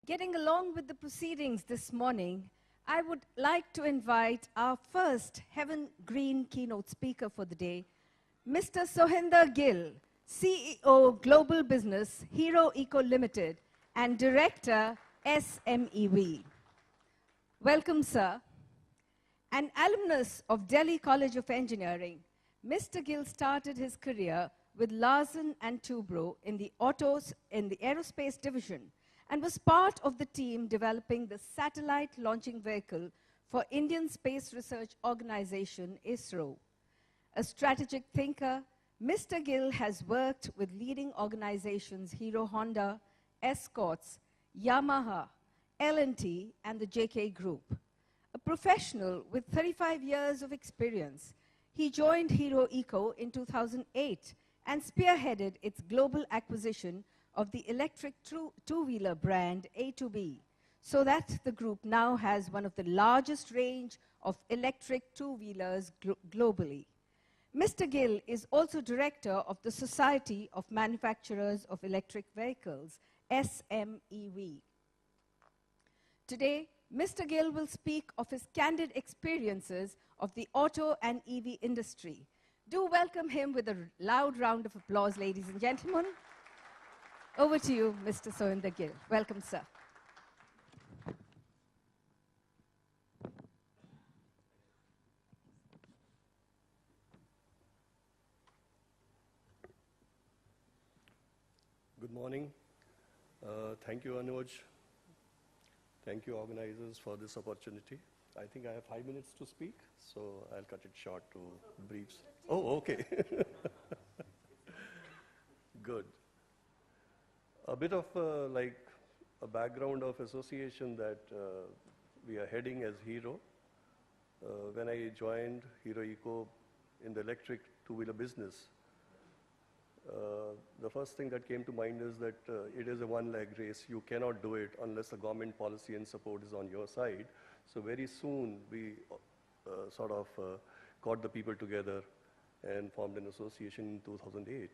Getting along with the proceedings this morning, I would like to invite our first HEVEN Green keynote speaker for the day, Mr. Sohinder Gill, CEO Global Business, Hero Eco Limited, and Director, SMEV. Welcome, sir. An alumnus of Delhi College of Engineering, Mr. Gill started his career with Larsen and Toubro in the aerospace division, and was part of the team developing the satellite launching vehicle for Indian Space Research Organization, ISRO. A strategic thinker, Mr. Gill has worked with leading organizations Hero Honda, Escorts, Yamaha, L&T, and the JK Group. A professional with 35 years of experience, he joined Hero Eco in 2008 and spearheaded its global acquisition of the electric two-wheeler brand A2B, so that the group now has one of the largest range of electric two-wheelers globally. Mr. Gill is also director of the Society of Manufacturers of Electric Vehicles, SMEV. Today, Mr. Gill will speak of his candid experiences of the auto and EV industry. Do welcome him with a loud round of applause, ladies and gentlemen. Over to you, Mr. Sohinder Gill. Welcome, sir. Good morning. Thank you, Anuj. Thank you, organizers, for this opportunity. I think I have 5 minutes to speak, so I'll cut it short to briefs. Oh, okay. Good. A bit of like a background of association that we are heading as Hero. When I joined Hero Eco in the electric two-wheeler business, the first thing that came to mind is that it is a one-leg race. You cannot do it unless the government policy and support is on your side. So very soon we sort of got the people together and formed an association in 2008.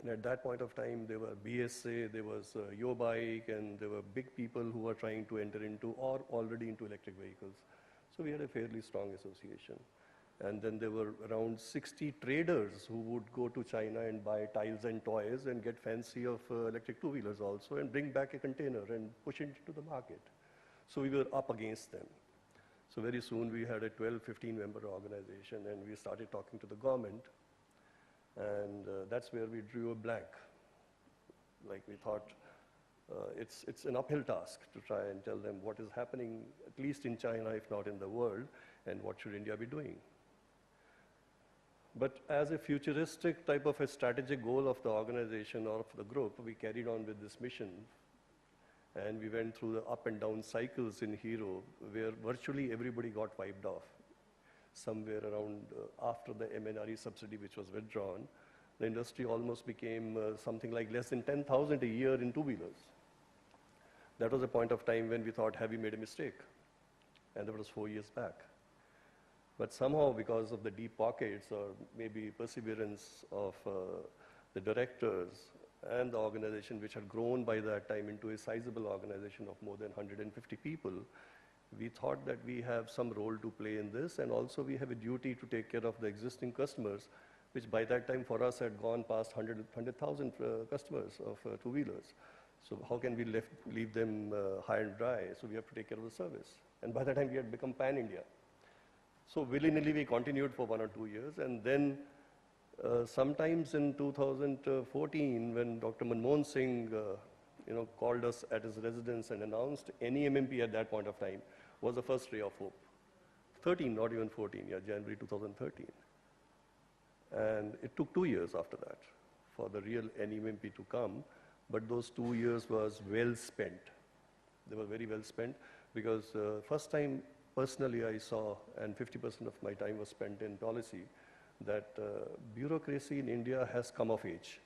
And at that point of time, there were BSA, there was Yo Bike, and there were big people who were trying to enter into or already into electric vehicles. So we had a fairly strong association. And then there were around 60 traders who would go to China and buy tiles and toys and get fancy of electric two-wheelers also and bring back a container and push it into the market. So we were up against them. So very soon we had a 12, 15 member organization and we started talking to the government. And that's where we drew a blank. Like we thought it's an uphill task to try and tell them what is happening, at least in China, if not in the world, and what should India be doing. But as a futuristic type of a strategic goal of the organization or of the group, we carried on with this mission. And we went through the up and down cycles in Hero, where virtually everybody got wiped off. Somewhere around after the MNRE subsidy, which was withdrawn, the industry almost became something like less than 10,000 a year in two-wheelers. That was a point of time when we thought, have we made a mistake? And that was 4 years back. But somehow, because of the deep pockets or maybe perseverance of the directors and the organization, which had grown by that time into a sizable organization of more than 150 people, we thought that we have some role to play in this, and also we have a duty to take care of the existing customers, which by that time for us had gone past 100,000 customers of two-wheelers. So how can we leave them high and dry? So we have to take care of the service. And by that time we had become pan-India. So willy-nilly we continued for 1 or 2 years, and then sometimes in 2014, when Dr. Manmohan Singh called us at his residence and announced NEMMP at that point of time, was the first ray of hope. 13, not even 14, yeah, January 2013. And it took 2 years after that for the real NEMMP to come, but those 2 years was well spent. They were very well spent because first time personally I saw, and 50% of my time was spent in policy, that bureaucracy in India has come of age.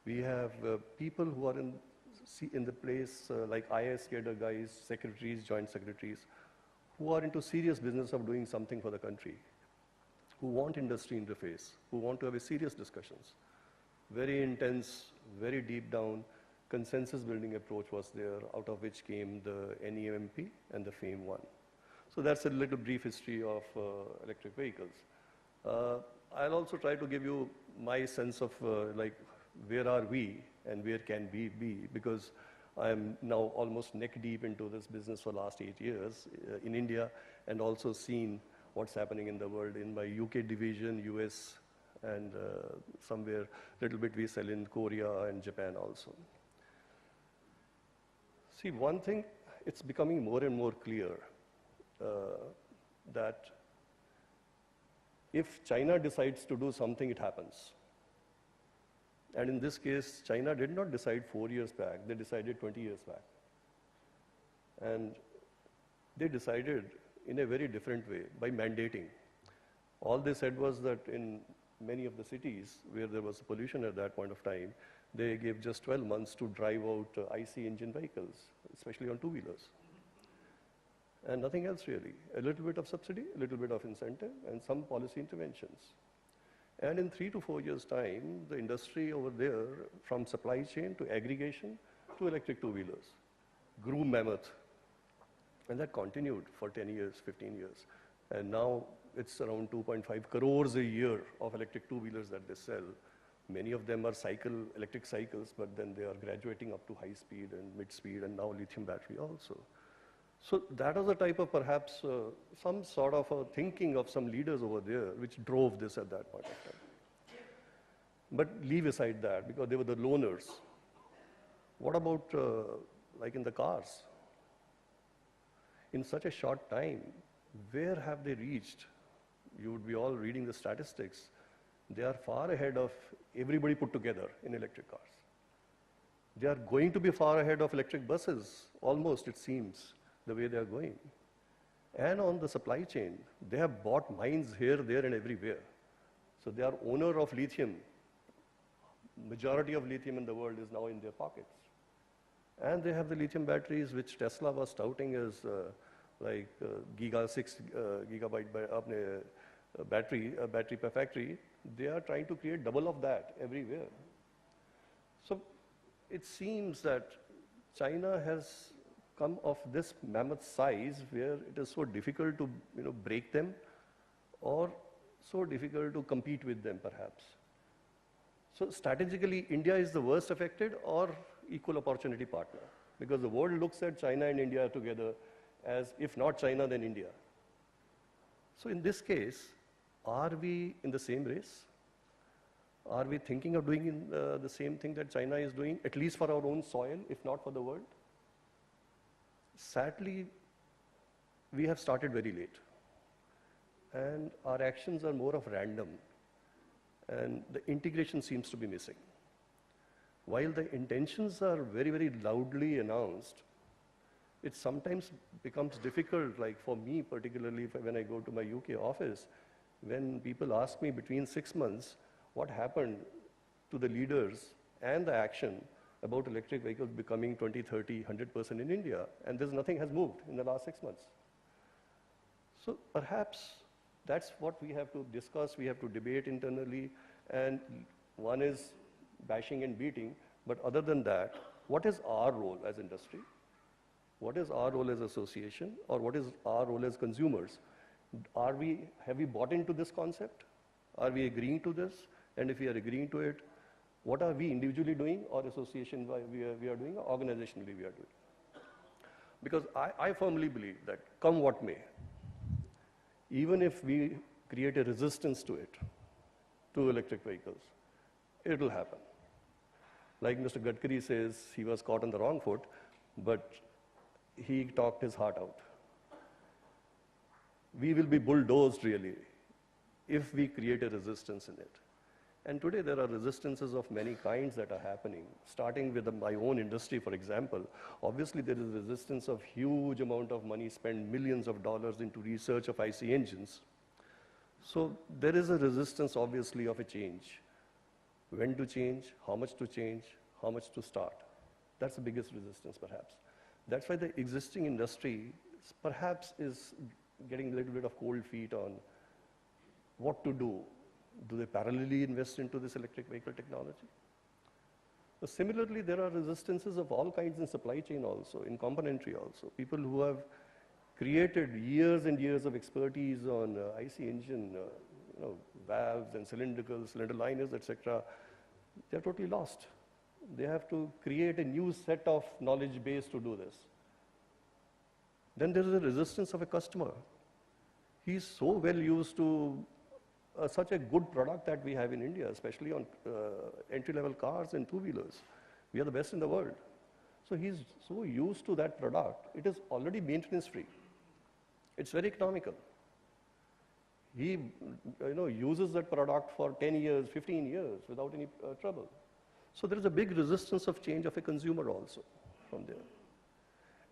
We have people who are in the place like IAS cadre guys, secretaries, joint secretaries, who are into serious business of doing something for the country, who want industry interface, who want to have a serious discussions. Very intense, very deep down, consensus building approach was there, out of which came the NEMP and the FAME1. So that's a little brief history of electric vehicles. I'll also try to give you my sense of like where are we and where can we be, because I'm now almost neck deep into this business for the last 8 years in India, and also seen what's happening in the world in my UK division, US, and somewhere little bit we sell in Korea and Japan also. See, one thing, it's becoming more and more clear that if China decides to do something, it happens. And in this case, China did not decide 4 years back, they decided 20 years back. And they decided in a very different way, by mandating. All they said was that in many of the cities where there was pollution at that point of time, they gave just 12 months to drive out IC engine vehicles, especially on two-wheelers. And nothing else really. A little bit of subsidy, a little bit of incentive, and some policy interventions. And in 3 to 4 years' time, the industry over there, from supply chain to aggregation to electric two-wheelers, grew mammoth. And that continued for 10 years, 15 years. And now it's around 2.5 crores a year of electric two-wheelers that they sell. Many of them are electric cycles, but then they are graduating up to high speed and mid speed, and now lithium battery also. So that was the type of perhaps some sort of a thinking of some leaders over there which drove this at that point of time. But leave aside that, because they were the loners. What about like in the cars? In such a short time, where have they reached? You would be all reading the statistics. They are far ahead of everybody put together in electric cars. They are going to be far ahead of electric buses, almost it seems, the way they are going. And on the supply chain, they have bought mines here, there, and everywhere. So they are owner of lithium. Majority of lithium in the world is now in their pockets. And they have the lithium batteries, which Tesla was touting as like 6 gigabyte battery per factory. They are trying to create double of that everywhere. So it seems that China has come of this mammoth size where it is so difficult to break them, or so difficult to compete with them perhaps. So strategically, India is the worst affected or equal opportunity partner, because the world looks at China and India together as, if not China, then India. So in this case, are we in the same race? Are we thinking of doing the same thing that China is doing, at least for our own soil, if not for the world? Sadly, we have started very late. And our actions are more of random. And the integration seems to be missing. While the intentions are very, very loudly announced, it sometimes becomes difficult, like for me particularly, when I go to my UK office, when people ask me between 6 months, what happened to the leaders and the action about electric vehicles becoming 20, 30, 100% in India, and there's nothing has moved in the last 6 months. So perhaps that's what we have to discuss, we have to debate internally, and one is bashing and beating, but other than that, what is our role as industry? What is our role as association, or what is our role as consumers? Have we bought into this concept? Are we agreeing to this? And if we are agreeing to it, what are we individually doing, or association we are doing, or organizationally we are doing? Because I firmly believe that come what may, even if we create a resistance to it, to electric vehicles, it will happen. Like Mr. Gadkari says, he was caught on the wrong foot, but he talked his heart out. We will be bulldozed really if we create a resistance in it. And today there are resistances of many kinds that are happening, starting with my own industry, for example. Obviously there is resistance of huge amount of money spent, millions of dollars into research of IC engines. So there is a resistance obviously of a change. When to change, how much to start. That's the biggest resistance perhaps. That's why the existing industry perhaps is getting a little bit of cold feet on what to do. Do they parallelly invest into this electric vehicle technology? Similarly, there are resistances of all kinds in supply chain also, in componentry also. People who have created years and years of expertise on IC engine, valves and cylindricals, cylinder liners, etc., they're totally lost. They have to create a new set of knowledge base to do this. Then there is a resistance of a customer. He's so well used to such a good product that we have in India, especially on entry-level cars and two-wheelers. We are the best in the world. So he's so used to that product, it is already maintenance-free. It's very economical. He uses that product for 10 years, 15 years without any trouble. So there is a big resistance of change of a consumer also from there.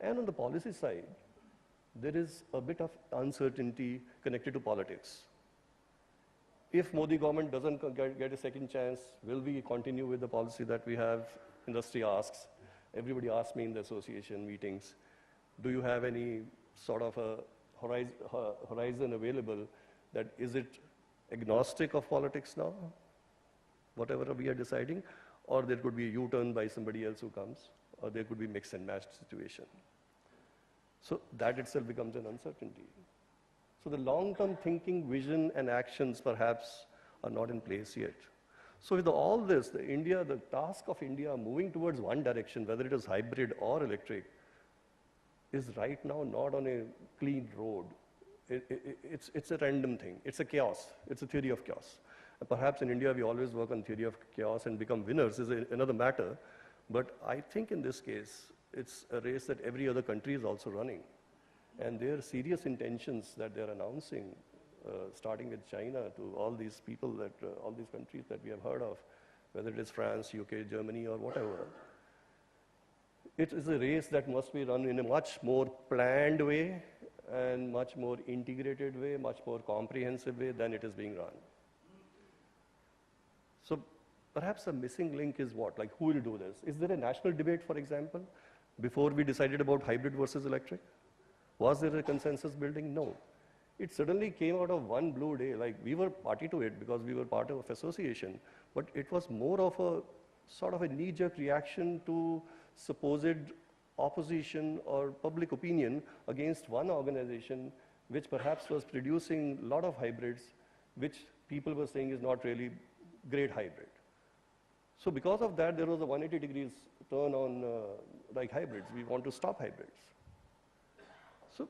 And on the policy side, there is a bit of uncertainty connected to politics. If Modi government doesn't get a second chance, will we continue with the policy that we have? Industry asks. Everybody asks me in the association meetings, do you have any sort of a horizon available that is it agnostic of politics now, whatever we are deciding, or there could be a U-turn by somebody else who comes, or there could be mix and match situation. So that itself becomes an uncertainty. So the long-term thinking, vision, and actions perhaps are not in place yet. So with all this, the task of India moving towards one direction, whether it is hybrid or electric, is right now not on a clean road. It's a random thing. It's a chaos. It's a theory of chaos. And perhaps in India, we always work on theory of chaos and become winners is another matter. But I think in this case, it's a race that every other country is also running. And their serious intentions that they're announcing, starting with China to all these people all these countries that we have heard of, whether it is France, UK, Germany, or whatever, it is a race that must be run in a much more planned way and much more integrated way, much more comprehensive way than it is being run. So perhaps a missing link is what? Like, who will do this? Is there a national debate, for example, before we decided about hybrid versus electric? Was there a consensus building? No. It suddenly came out of one blue day. Like, we were party to it because we were part of association, but it was more of a sort of a knee-jerk reaction to supposed opposition or public opinion against one organization which perhaps was producing a lot of hybrids, which people were saying is not really great hybrid. So because of that, there was a 180 degrees turn on like hybrids. We want to stop hybrids. So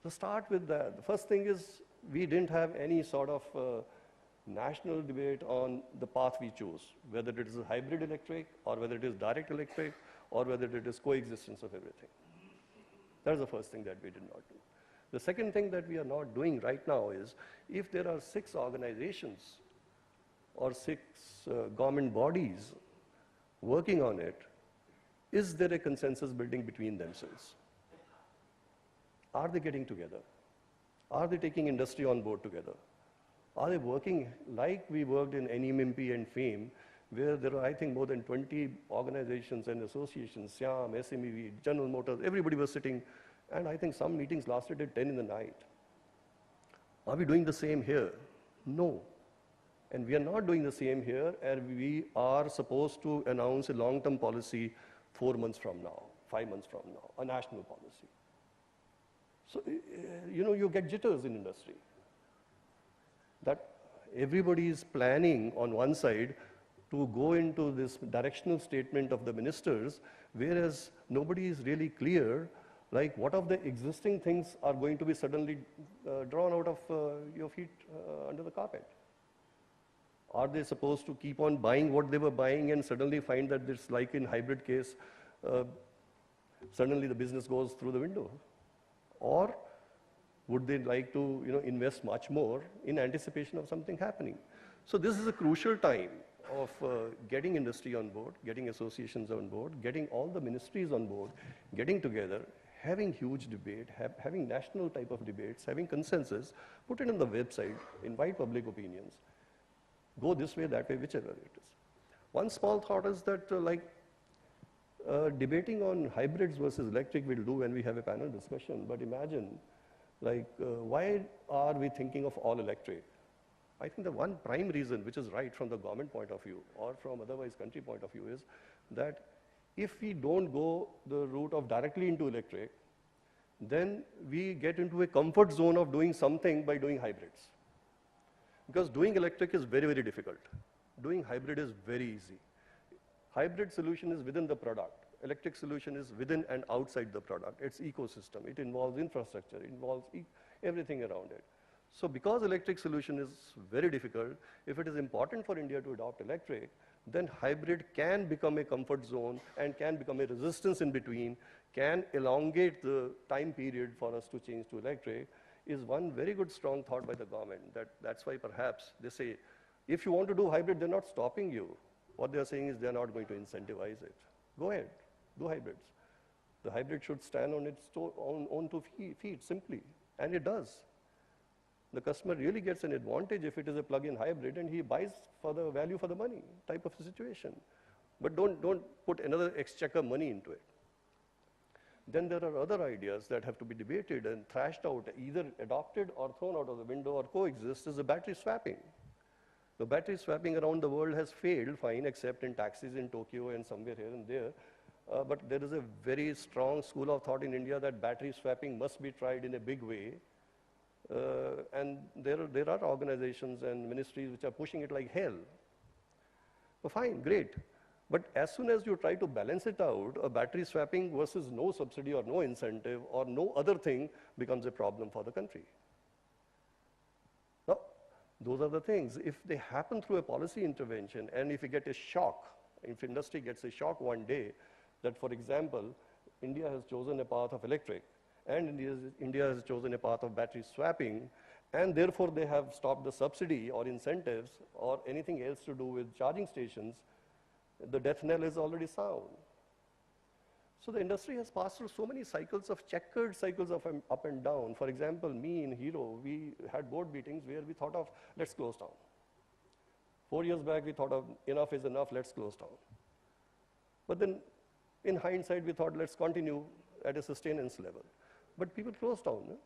to start with that, the first thing is we didn't have any sort of national debate on the path we chose, whether it is a hybrid electric or whether it is direct electric or whether it is coexistence of everything. That's the first thing that we did not do. The second thing that we are not doing right now is if there are 6 organizations or 6 government bodies working on it, is there a consensus building between themselves? Are they getting together? Are they taking industry on board together? Are they working like we worked in NMMP and FAME, where there are, I think, more than 20 organizations and associations, SIAM, SMEV, General Motors, everybody was sitting, and I think some meetings lasted till 10 in the night. Are we doing the same here? No. And we are not doing the same here, and we are supposed to announce a long-term policy 4 months from now, 5 months from now, a national policy. So, you get jitters in industry. That everybody is planning on one side to go into this directional statement of the ministers, whereas nobody is really clear, like what of the existing things are going to be suddenly drawn out of your feet under the carpet? Are they supposed to keep on buying what they were buying and suddenly find that it's like in hybrid case, suddenly the business goes through the window? Or would they like to invest much more in anticipation of something happening? So this is a crucial time of getting industry on board, getting associations on board, getting all the ministries on board, getting together, having huge debate, having national type of debates, having consensus, put it on the website, invite public opinions, go this way, that way, whichever it is. One small thought is that debating on hybrids versus electric we'll do when we have a panel discussion, but imagine why are we thinking of all electric? I think the one prime reason, which is right from the government point of view or from otherwise country point of view, is that if we don't go the route of directly into electric, then we get into a comfort zone of doing something by doing hybrids. Because doing electric is very, very difficult. Doing hybrid is very easy. Hybrid solution is within the product. Electric solution is within and outside the product. It's ecosystem. It involves infrastructure. It involves everything around it. So because electric solution is very difficult, if it is important for India to adopt electric, then hybrid can become a comfort zone and can become a resistance in between, can elongate the time period for us to change to electric, is one very good strong thought by the government. That's why perhaps they say, if you want to do hybrid, they're not stopping you. What they're saying is they're not going to incentivize it. Go ahead, do hybrids. The hybrid should stand on its own two feet, simply, and it does. The customer really gets an advantage if it is a plug-in hybrid, and he buys for the value for the money type of a situation. But don't put another exchequer money into it. Then there are other ideas that have to be debated and thrashed out, either adopted or thrown out of the window or coexist, is the battery swapping. The battery swapping around the world has failed, fine, except in taxis in Tokyo and somewhere here and there. But there is a very strong school of thought in India that battery swapping must be tried in a big way. And there are organizations and ministries which are pushing it like hell. Well, fine, great. But as soon as you try to balance it out, a battery swapping versus no subsidy or no incentive or no other thing becomes a problem for the country. Now, those are the things. If they happen through a policy intervention, and if we get a shock, if industry gets a shock one day, that, for example, India has chosen a path of electric, and India has chosen a path of battery swapping, and therefore they have stopped the subsidy or incentives or anything else to do with charging stations, the death knell is already sound. So the industry has passed through so many cycles of checkered cycles of up and down. For example, me in Hero, we had board meetings where we thought of, let's close down. 4 years back, we thought of, enough is enough, let's close down. But then, in hindsight, we thought, let's continue at a sustenance level. But people closed down. No?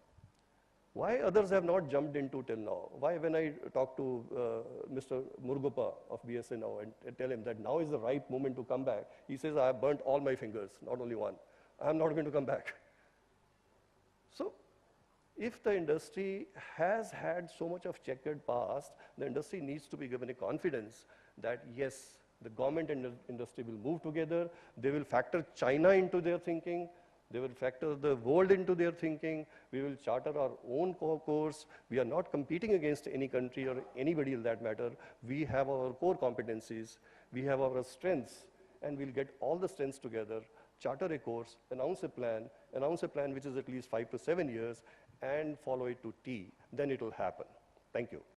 Why others have not jumped into till now? Why, when I talk to Mr. Murgupa of BSNL and tell him that now is the right moment to come back, he says, I have burnt all my fingers, not only one. I'm not going to come back. So, if the industry has had so much of checkered past, the industry needs to be given a confidence that yes, the government and the industry will move together, they will factor China into their thinking, they will factor the world into their thinking. We will charter our own course. We are not competing against any country or anybody in that matter. We have our core competencies. We have our strengths. And we'll get all the strengths together, charter a course, announce a plan which is at least 5 to 7 years, and follow it to T. Then it will happen. Thank you.